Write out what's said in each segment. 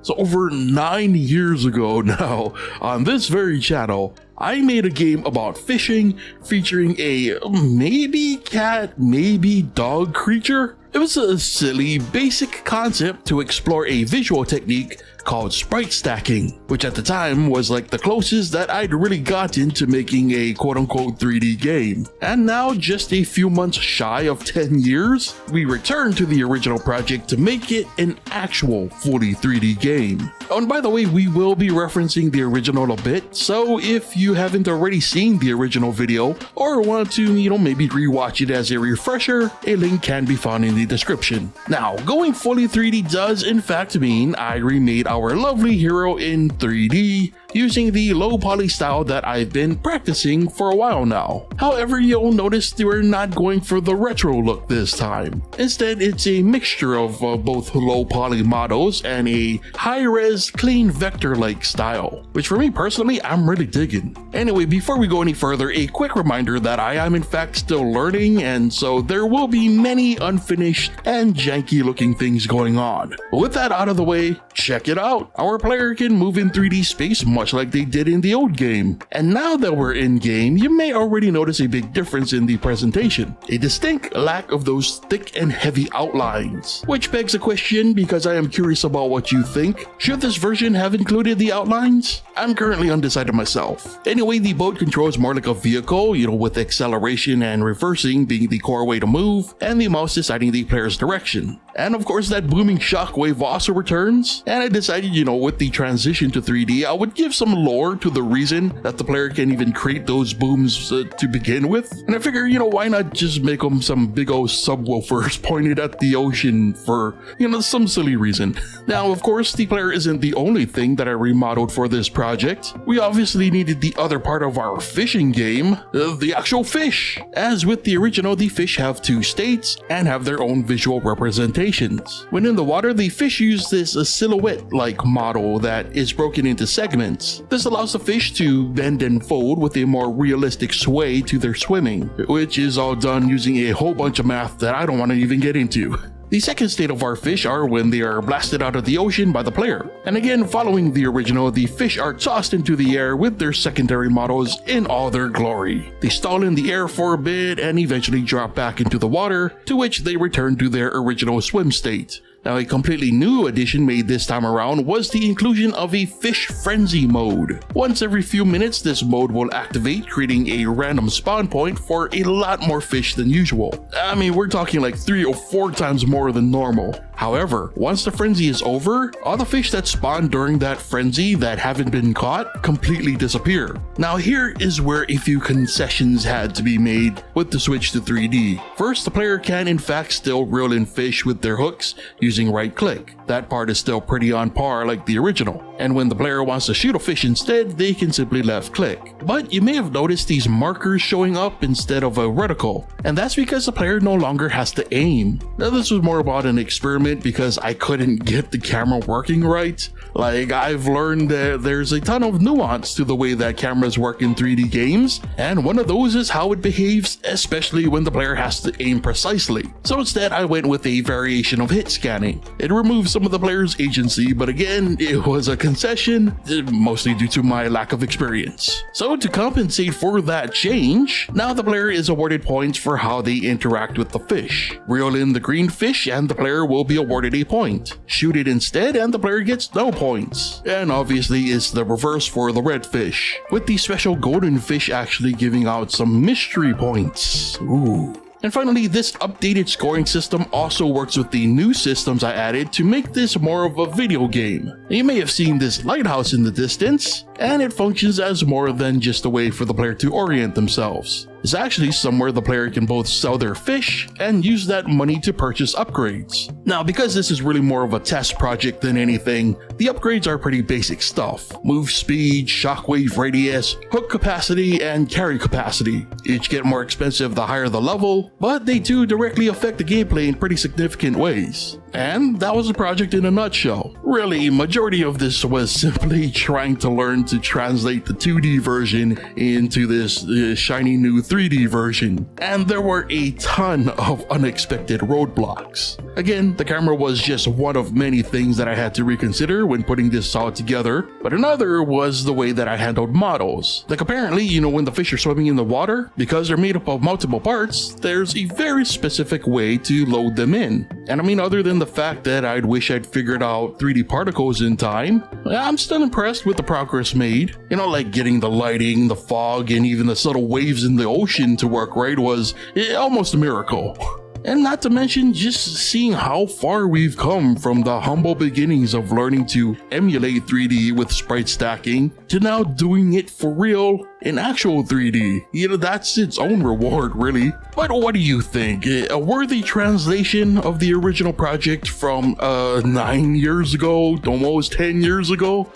So over 9 years ago now, on this very channel, I made a game about fishing featuring a maybe cat, maybe dog creature. It was a silly, basic concept to explore a visual technique called sprite stacking, which at the time was like the closest that I'd really gotten to making a quote-unquote 3D game. And now, just a few months shy of 10 years, we returned to the original project to make it an actual fully 3D game. Oh, and by the way, we will be referencing the original a bit, so if you haven't already seen the original video or want to, maybe rewatch it as a refresher, a link can be found in the description. Now, going fully 3D does in fact mean I remade our lovely hero in 3D using the low poly style that I've been practicing for a while now. However, you'll notice we're not going for the retro look this time. Instead, it's a mixture of both low poly models and a high-res clean vector-like style, which for me personally, I'm really digging. Anyway, before we go any further, a quick reminder that I am in fact still learning, and so there will be many unfinished and janky looking things going on. But with that out of the way, check it out. Our player can move in 3D space much like they did in the old game. And now that we're in game, you may already notice a big difference in the presentation. A distinct lack of those thick and heavy outlines. Which begs a question because I am curious about what you think. Should this version have included the outlines? I'm currently undecided myself. Anyway, the boat controls more like a vehicle, with acceleration and reversing being the core way to move, and the mouse deciding the player's direction. And of course, that booming shockwave also returns, and I decided, with the transition to 3D, I would give some lore to the reason that the player can even create those booms to begin with. And I figure, why not just make them some big old subwoofers pointed at the ocean for, some silly reason. Now, of course, the player isn't the only thing that I remodeled for this project. We obviously needed the other part of our fishing game, the actual fish. As with the original, the fish have two states and have their own visual representations. When in the water, the fish use this silhouette-like model that is broken into segments. This allows the fish to bend and fold with a more realistic sway to their swimming, which is all done using a whole bunch of math that I don't want to even get into. The second state of our fish are when they are blasted out of the ocean by the player. And again, following the original, the fish are tossed into the air with their secondary models in all their glory. They stall in the air for a bit and eventually drop back into the water, to which they return to their original swim state. Now, a completely new addition made this time around was the inclusion of a fish frenzy mode. Once every few minutes, this mode will activate, creating a random spawn point for a lot more fish than usual. I mean, we're talking like 3 or 4 times more than normal. However, once the frenzy is over, all the fish that spawn during that frenzy that haven't been caught completely disappear. Now, here is where a few concessions had to be made with the switch to 3D. First, the player can in fact still reel in fish with their hooks using right click. That part is still pretty on par like the original. And when the player wants to shoot a fish instead, they can simply left click. But you may have noticed these markers showing up instead of a reticle, and that's because the player no longer has to aim. Now, this was more about an experiment because I couldn't get the camera working right. Like, I've learned that there's a ton of nuance to the way that cameras work in 3D games, and one of those is how it behaves, especially when the player has to aim precisely. So instead, I went with a variation of hit scanning. It removed some of the player's agency, but again, it was a concession, mostly due to my lack of experience. So to compensate for that change, now the player is awarded points for how they interact with the fish. Reel in the green fish and the player will be awarded a point. Shoot it instead and the player gets no points. And obviously it's the reverse for the red fish, with the special golden fish actually giving out some mystery points. Ooh. And finally, this updated scoring system also works with the new systems I added to make this more of a video game. You may have seen this lighthouse in the distance, and it functions as more than just a way for the player to orient themselves. It's actually somewhere the player can both sell their fish and use that money to purchase upgrades. Now, because this is really more of a test project than anything, the upgrades are pretty basic stuff. Move speed, shockwave radius, hook capacity, and carry capacity. Each get more expensive the higher the level, but they do directly affect the gameplay in pretty significant ways. And that was the project in a nutshell. Really, majority of this was simply trying to learn to translate the 2D version into this shiny new 3D version. And there were a ton of unexpected roadblocks. Again, the camera was just one of many things that I had to reconsider when putting this all together, but another was the way that I handled models. Like apparently, when the fish are swimming in the water, because they're made up of multiple parts, there's a very specific way to load them in. And I mean, other than the fact that I'd wish I'd figured out 3D particles in time, I'm still impressed with the progress made. Like getting the lighting, the fog, and even the subtle waves in the ocean to work right was almost a miracle. And not to mention just seeing how far we've come from the humble beginnings of learning to emulate 3D with sprite stacking to now doing it for real in actual 3D. That's its own reward, really. But what do you think? A worthy translation of the original project from 9 years ago, almost 10 years ago?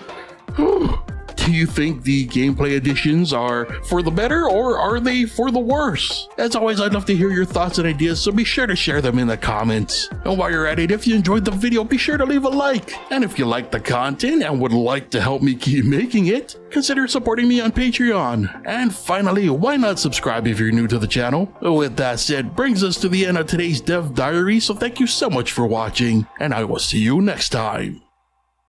Do you think the gameplay additions are for the better or are they for the worse? As always, I'd love to hear your thoughts and ideas, so be sure to share them in the comments. And while you're at it, if you enjoyed the video, be sure to leave a like. And if you like the content and would like to help me keep making it, consider supporting me on Patreon. And finally, why not subscribe if you're new to the channel? With that said, brings us to the end of today's Dev Diary, so thank you so much for watching, and I will see you next time.